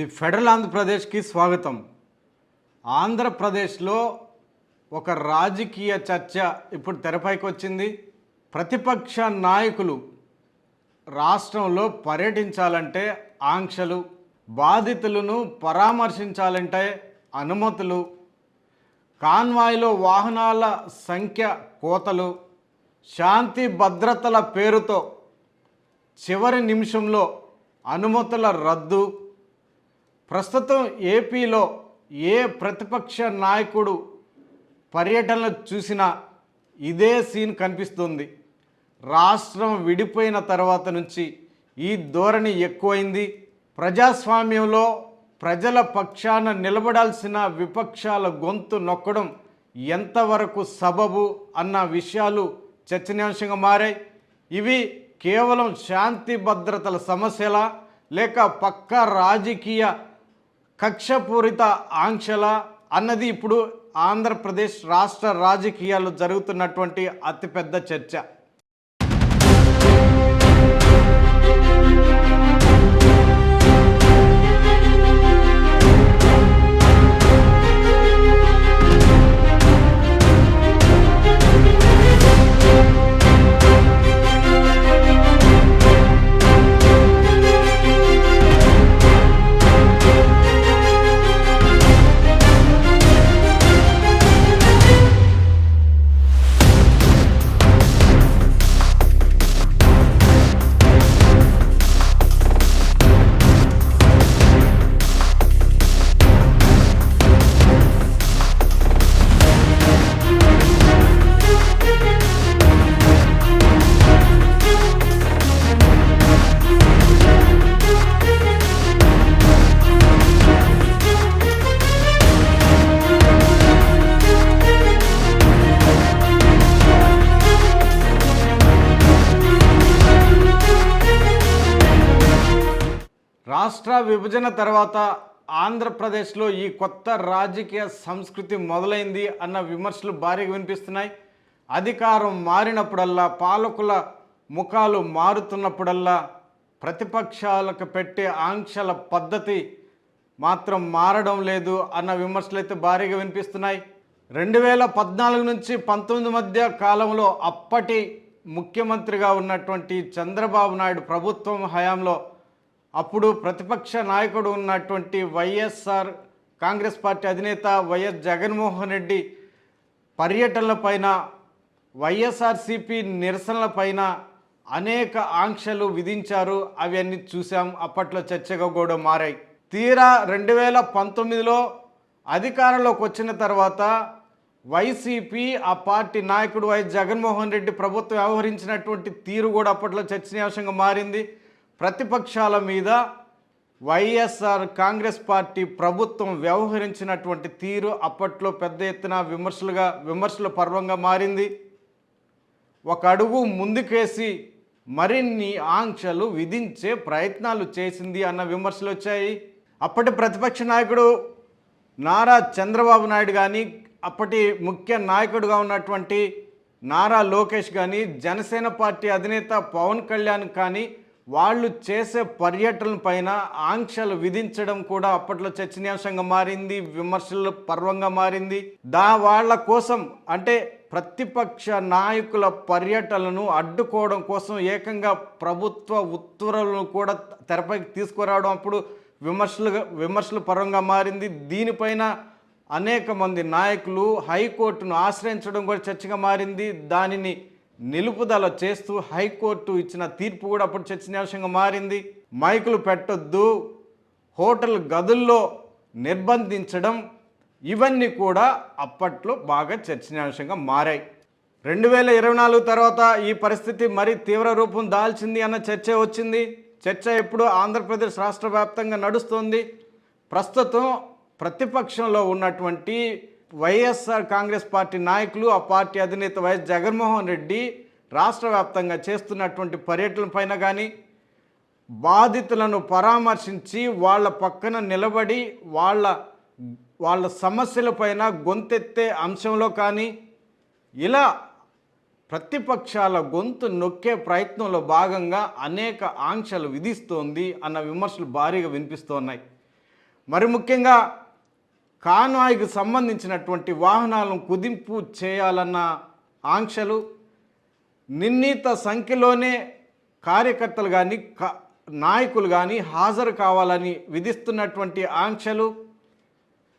The federal ఆంధ్రప్రదేశ్కి స్వాగతం. ఆంధ్రప్రదేశ్లో ఒక రాజకీయ చర్చ ఇప్పుడు తెరపైకి వచ్చింది. ప్రతిపక్ష నాయకులు రాష్ట్రంలో పర్యటించాలంటే ఆంక్షలు, బాధితులను పరామర్శించాలంటే అనుమతులు, కాన్వాయ్లో వాహనాల సంఖ్య కోతలు, శాంతి భద్రతల పేరుతో చివరి నిమిషంలో అనుమతుల రద్దు. ప్రస్తుతం ఏపీలో ఏ ప్రతిపక్ష నాయకుడు పర్యటనలు చూసినా ఇదే సీన్ కనిపిస్తుంది. రాష్ట్రం విడిపోయిన తర్వాత నుంచి ఈ ధోరణి ఎక్కువైంది. ప్రజాస్వామ్యంలో ప్రజల పక్షాన నిలబడాల్సిన విపక్షాల గొంతు నొక్కడం ఎంతవరకు సబబు అన్న విషయాలు చర్చనీయాంశంగా మారాయి. ఇవి కేవలం శాంతి భద్రతల సమస్యల లేక పక్క రాజకీయ కక్షపూరిత ఆంక్షల అన్నది ఇప్పుడు ఆంధ్రప్రదేశ్ రాష్ట్ర రాజకీయాల్లో జరుగుతున్నటువంటి అతిపెద్ద చర్చ. రాష్ట్ర విభజన తర్వాత ఆంధ్రప్రదేశ్లో ఈ కొత్త రాజకీయ సంస్కృతి మొదలైంది అన్న విమర్శలు భారీగా వినిపిస్తున్నాయి. అధికారం మారినప్పుడల్లా, పాలకుల ముఖాలు మారుతున్నప్పుడల్లా ప్రతిపక్షాలకు పెట్టే ఆంక్షల పద్ధతి మాత్రం మారడం లేదు అన్న విమర్శలు అయితే భారీగా వినిపిస్తున్నాయి. 2014 నుంచి 19 మధ్య కాలంలో అప్పటి ముఖ్యమంత్రిగా ఉన్నటువంటి చంద్రబాబు నాయుడు ప్రభుత్వం హయాంలో అప్పుడు ప్రతిపక్ష నాయకుడు ఉన్నటువంటి వైఎస్ఆర్ కాంగ్రెస్ పార్టీ అధినేత వైఎస్ జగన్మోహన్ రెడ్డి పర్యటనలపైన, వైఎస్ఆర్సీపీ నిరసనలపైన అనేక ఆంక్షలు విధించారు. అవి అన్నీ చూసాం. అప్పట్లో చర్చగా కూడా మారాయి. తీరా 2019లో అధికారంలోకి వచ్చిన తర్వాత వైసీపీ ఆ పార్టీ నాయకుడు వైఎస్ జగన్మోహన్ రెడ్డి ప్రభుత్వం వ్యవహరించినటువంటి తీరు కూడా అప్పట్లో చర్చనీయాంశంగా మారింది. ప్రతిపక్షాల మీద వైఎస్ఆర్ కాంగ్రెస్ పార్టీ ప్రభుత్వం వ్యవహరించినటువంటి తీరు అప్పట్లో పెద్ద ఎత్తున విమర్శల పర్వంగా మారింది. ఒక అడుగు ముందుకేసి మరిన్ని ఆంక్షలు విధించే ప్రయత్నాలు చేసింది అన్న విమర్శలు వచ్చాయి. అప్పటి ప్రతిపక్ష నాయకుడు నారా చంద్రబాబు నాయుడు కానీ, అప్పటి ముఖ్య నాయకుడిగా ఉన్నటువంటి నారా లోకేష్ కానీ, జనసేన పార్టీ అధినేత పవన్ కళ్యాణ్ కానీ వాళ్ళు చేసే పర్యటన పైన ఆంక్షలు విధించడం కూడా అప్పట్లో చర్చనీయాంశంగా మారింది, విమర్శల పర్వంగా మారింది. వాళ్ళ కోసం అంటే ప్రతిపక్ష నాయకుల పర్యటనలను అడ్డుకోవడం కోసం ఏకంగా ప్రభుత్వ ఉత్తర్వులను కూడా తెరపైకి తీసుకురావడం అప్పుడు విమర్శల పర్వంగా మారింది. దీనిపైన అనేక మంది నాయకులు హైకోర్టును ఆశ్రయించడం కూడా చర్చగా మారింది. దానిని నిలుపుదల చేస్తూ హైకోర్టు ఇచ్చిన తీర్పు కూడా అప్పుడు చర్చనీయాంశంగా మారింది. మైకులు పెట్టొద్దు, హోటల్ గదుల్లో నిర్బంధించడం, ఇవన్నీ కూడా అప్పట్లో బాగా చర్చనీయాంశంగా మారాయి. 2024 తర్వాత ఈ పరిస్థితి మరీ తీవ్ర రూపం దాల్చింది అన్న చర్చ వచ్చింది. చర్చ ఇప్పుడు ఆంధ్రప్రదేశ్ రాష్ట్ర వ్యాప్తంగా నడుస్తుంది. ప్రస్తుతం ప్రతిపక్షంలో ఉన్నటువంటి వైఎస్ఆర్ కాంగ్రెస్ పార్టీ నాయకులు, ఆ పార్టీ అధినేత వైఎస్ జగన్మోహన్ రెడ్డి రాష్ట్ర వ్యాప్తంగా చేస్తున్నటువంటి పర్యటన పైన కానీ, బాధితులను పరామర్శించి వాళ్ళ పక్కన నిలబడి వాళ్ళ సమస్యలపైన గొంతెత్తే అంశంలో కానీ, ఇలా ప్రతిపక్షాల గొంతు నొక్కే ప్రయత్నంలో భాగంగా అనేక ఆంక్షలు విధిస్తోంది అన్న విమర్శలు భారీగా వినిపిస్తున్నాయి. మరి ముఖ్యంగా కాన్వాయ్కి సంబంధించినటువంటి వాహనాలను కుదింపు చేయాలన్న ఆంక్షలు, నిర్ణీత సంఖ్యలోనే కార్యకర్తలు కానీ నాయకులు కానీ హాజరు కావాలని విధిస్తున్నటువంటి ఆంక్షలు,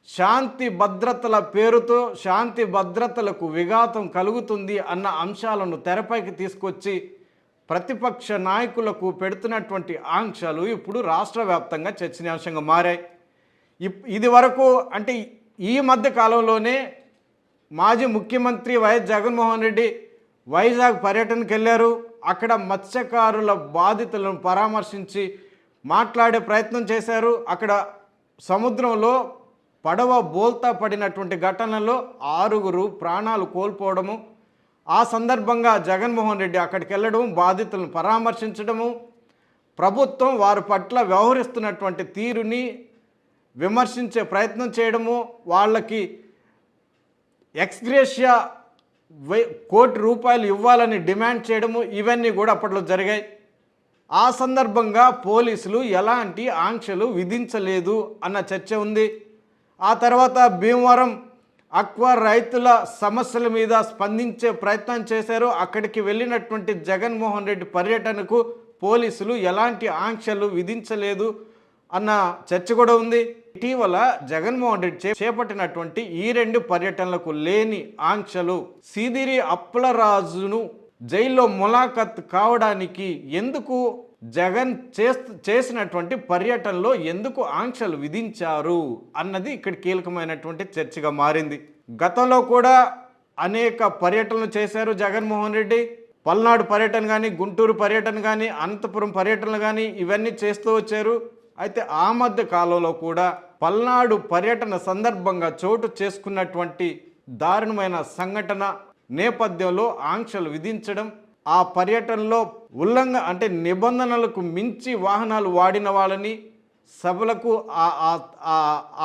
శాంతి భద్రతల పేరుతో శాంతి భద్రతలకు విఘాతం కలుగుతుంది అన్న అంశాలను తెరపైకి తీసుకొచ్చి ప్రతిపక్ష నాయకులకు పెడుతున్నటువంటి ఆంక్షలు ఇప్పుడు రాష్ట్ర వ్యాప్తంగా చర్చనీయాంశంగా మారాయి. ఇది వరకు అంటే ఈ మధ్య కాలంలోనే మాజీ ముఖ్యమంత్రి వైఎస్ జగన్మోహన్ రెడ్డి వైజాగ్ పర్యటనకు వెళ్ళారు. అక్కడ మత్స్యకారుల బాధితులను పరామర్శించి మాట్లాడే ప్రయత్నం చేశారు. అక్కడ సముద్రంలో పడవ బోల్తా పడినటువంటి ఘటనలో 6 ప్రాణాలు కోల్పోవడము, ఆ సందర్భంగా జగన్మోహన్ రెడ్డి అక్కడికి వెళ్ళడం, బాధితులను పరామర్శించడము, ప్రభుత్వం వారి పట్ల వ్యవహరిస్తున్నటువంటి తీరుని విమర్శించే ప్రయత్నం చేయడము, వాళ్ళకి ఎక్స్గ్రేషియా ₹1 కోటి ఇవ్వాలని డిమాండ్ చేయడము, ఇవన్నీ కూడా అప్పట్లో జరిగాయి. ఆ సందర్భంగా పోలీసులు ఎలాంటి ఆంక్షలు విధించలేదు అన్న చర్చ ఉంది. ఆ తర్వాత భీమవరం అక్వా రైతుల సమస్యల మీద స్పందించే ప్రయత్నం చేశారు. అక్కడికి వెళ్ళినటువంటి జగన్మోహన్ రెడ్డి పర్యటనకు పోలీసులు ఎలాంటి ఆంక్షలు విధించలేదు అన్న చర్చ కూడా ఉంది. ఇటీవల జగన్మోహన్ రెడ్డి చేపట్టినటువంటి ఈ 2 పర్యటనలకు లేని ఆంక్షలు, సీదిరి అప్పలరాజును జైల్లో ములాఖత్ కావడానికి ఎందుకు జగన్ చేసినటువంటి పర్యటనలో ఎందుకు ఆంక్షలు విధించారు అన్నది ఇక్కడ కీలకమైనటువంటి చర్చగా మారింది. గతంలో కూడా అనేక పర్యటనలు చేశారు జగన్మోహన్ రెడ్డి. పల్నాడు పర్యటన కానీ, గుంటూరు పర్యటన కానీ, అనంతపురం పర్యటనలు కానీ ఇవన్నీ చేస్తూ వచ్చారు. అయితే ఆ మధ్య కాలంలో కూడా పల్నాడు పర్యటన సందర్భంగా చోటు చేసుకున్నటువంటి దారుణమైన సంఘటన నేపథ్యంలో ఆంక్షలు విధించడం, ఆ పర్యటనలో అంటే నిబంధనలకు మించి వాహనాలు వాడిన వాళ్ళని, సభలకు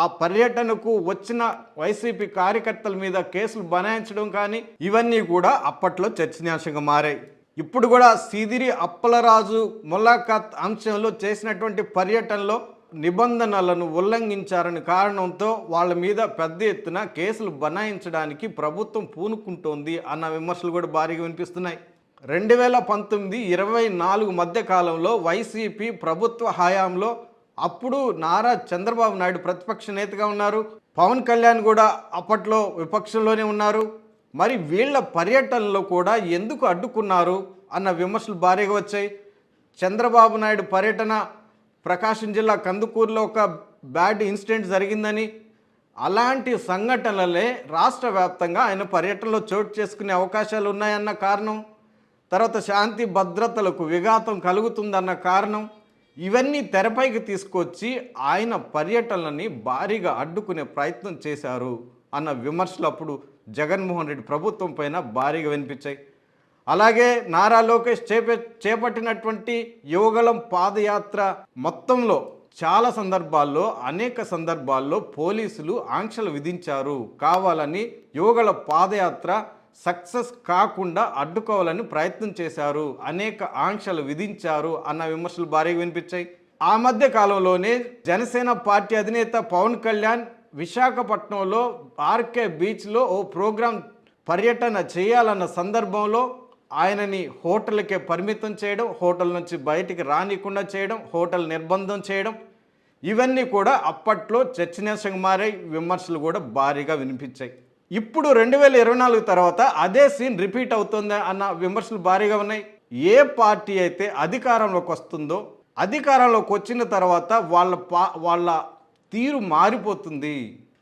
ఆ పర్యటనకు వచ్చిన వైసీపీ కార్యకర్తల మీద కేసులు బనాయించడం కానీ ఇవన్నీ కూడా అప్పట్లో చర్చనీయాంశంగా మారాయి. ఇప్పుడు కూడా సీదిరి అప్పలరాజు ములాఖాత్ అంశంలో చేసినటువంటి పర్యటనలో నిబంధనలను ఉల్లంఘించారని కారణంతో వాళ్ళ మీద పెద్ద ఎత్తున కేసులు బనాయించడానికి ప్రభుత్వం పూనుకుంటోంది అన్న విమర్శలు కూడా భారీగా వినిపిస్తున్నాయి. 2019-24 మధ్య కాలంలో వైసీపీ ప్రభుత్వ హయాంలో అప్పుడు నారా చంద్రబాబు నాయుడు ప్రతిపక్ష నేతగా ఉన్నారు, పవన్ కళ్యాణ్ కూడా అప్పట్లో విపక్షంలోనే ఉన్నారు. మరి వీళ్ళ పర్యటనలో కూడా ఎందుకు అడ్డుకున్నారు అన్న విమర్శలు భారీగా వచ్చాయి. చంద్రబాబు నాయుడు పర్యటన ప్రకాశం జిల్లా కందుకూరులో ఒక బ్యాడ్ ఇన్సిడెంట్ జరిగిందని, అలాంటి సంఘటనలే రాష్ట్ర వ్యాప్తంగా ఆయన పర్యటనలో చోటు చేసుకునే అవకాశాలు ఉన్నాయన్న కారణం, తర్వాత శాంతి భద్రతలకు విఘాతం కలుగుతుందన్న కారణం, ఇవన్నీ తెరపైకి తీసుకొచ్చి ఆయన పర్యటనలని భారీగా అడ్డుకునే ప్రయత్నం చేశారు అన్న విమర్శలు అప్పుడు జగన్మోహన్ రెడ్డి ప్రభుత్వం పైన భారీగా వినిపించాయి. అలాగే నారా లోకేష్ చేపట్టినటువంటి యువగళం పాదయాత్ర మొత్తంలో చాలా సందర్భాల్లో అనేక సందర్భాల్లో పోలీసులు ఆంక్షలు విధించారు. కావాలని యువగళ పాదయాత్ర సక్సెస్ కాకుండా అడ్డుకోవాలని ప్రయత్నం చేశారు, అనేక ఆంక్షలు విధించారు అన్న విమర్శలు భారీగా వినిపించాయి. ఆ మధ్య కాలంలోనే జనసేన పార్టీ అధినేత పవన్ కళ్యాణ్ విశాఖపట్నంలో ఆర్కే బీచ్లో ఓ ప్రోగ్రాం పర్యటన చేయాలన్న సందర్భంలో ఆయనని హోటల్కే పరిమితం చేయడం, హోటల్ నుంచి బయటికి రానికుండా చేయడం, హోటల్ నిర్బంధం చేయడం, ఇవన్నీ కూడా అప్పట్లో చర్చనీయాంశంగా మారాయి, విమర్శలు కూడా భారీగా వినిపించాయి. ఇప్పుడు 2024 తర్వాత అదే సీన్ రిపీట్ అవుతుంది అన్న విమర్శలు భారీగా ఉన్నాయి. ఏ పార్టీ అయితే అధికారంలోకి వస్తుందో, అధికారంలోకి వచ్చిన తర్వాత వాళ్ళ తీరు మారిపోతుంది.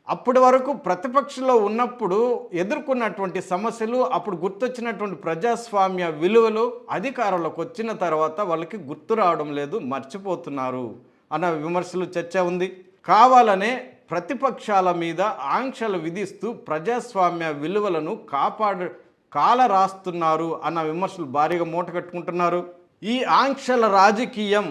అప్పటి వరకు ప్రతిపక్షంలో ఉన్నప్పుడు ఎదుర్కొన్నటువంటి సమస్యలు, అప్పుడు గుర్తొచ్చినటువంటి ప్రజాస్వామ్య విలువలు అధికారంలోకి వచ్చిన తర్వాత వాళ్ళకి గుర్తు రావడం లేదు, మర్చిపోతున్నారు అన్న విమర్శలు చర్చ ఉంది. కావాలనే ప్రతిపక్షాల మీద ఆంక్షలు విధిస్తూ ప్రజాస్వామ్య విలువలను కాలరాస్తున్నారు అన్న విమర్శలు భారీగా మూటగట్టుకుంటున్నారు. ఈ ఆంక్షల రాజకీయం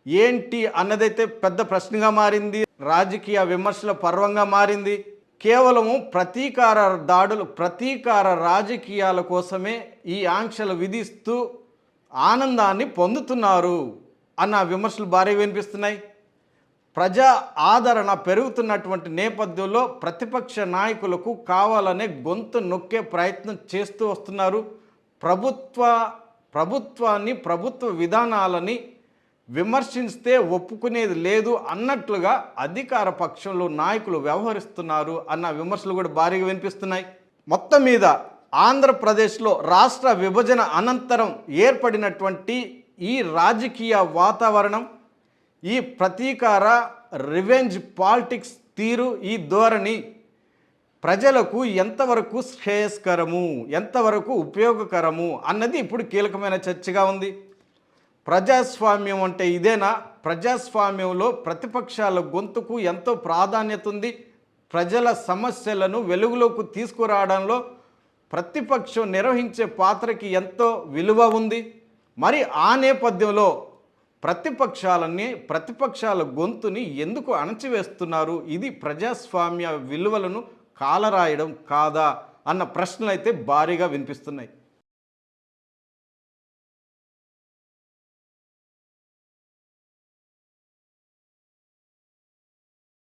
ఏంటి అన్నదైతే పెద్ద ప్రశ్నగా మారింది, రాజకీయ విమర్శల పర్వంగా మారింది. కేవలము ప్రతీకార రాజకీయాల కోసమే ఈ ఆంక్షలు విధిస్తూ ఆనందాన్ని పొందుతున్నారు అన్న విమర్శలు భారీగా వినిపిస్తున్నాయి. ప్రజా ఆదరణ పెరుగుతున్నటువంటి నేపథ్యంలో ప్రతిపక్ష నాయకులకు కావాలనే గొంతు నొక్కే ప్రయత్నం చేస్తూ వస్తున్నారు. ప్రభుత్వ విధానాలని విమర్శిస్తే ఒప్పుకునేది లేదు అన్నట్లుగా అధికార పక్షంలో నాయకులు వ్యవహరిస్తున్నారు అన్న విమర్శలు కూడా భారీగా వినిపిస్తున్నాయి. మొత్తం మీద ఆంధ్రప్రదేశ్లో రాష్ట్ర విభజన అనంతరం ఏర్పడినటువంటి ఈ రాజకీయ వాతావరణం, ఈ ప్రతీకార రివెంజ్ పాలిటిక్స్ తీరు, ఈ ధోరణి ప్రజలకు ఎంతవరకు శ్రేయస్కరము, ఎంతవరకు ఉపయోగకరము అన్నది ఇప్పుడు కీలకమైన చర్చగా ఉంది. ప్రజాస్వామ్యం అంటే ఇదేనా? ప్రజాస్వామ్యంలో ప్రతిపక్షాల గొంతుకు ఎంతో ప్రాధాన్యత ఉంది. ప్రజల సమస్యలను వెలుగులోకి తీసుకురావడంలో ప్రతిపక్షం నిర్వహించే పాత్రకి ఎంతో విలువ ఉంది. మరి ఆ నేపథ్యంలో ప్రతిపక్షాల గొంతుని ఎందుకు అణచివేస్తున్నారు? ఇది ప్రజాస్వామ్య విలువలను కాలరాయడం కాదా అన్న ప్రశ్నలు అయితే భారీగా వినిపిస్తున్నాయి.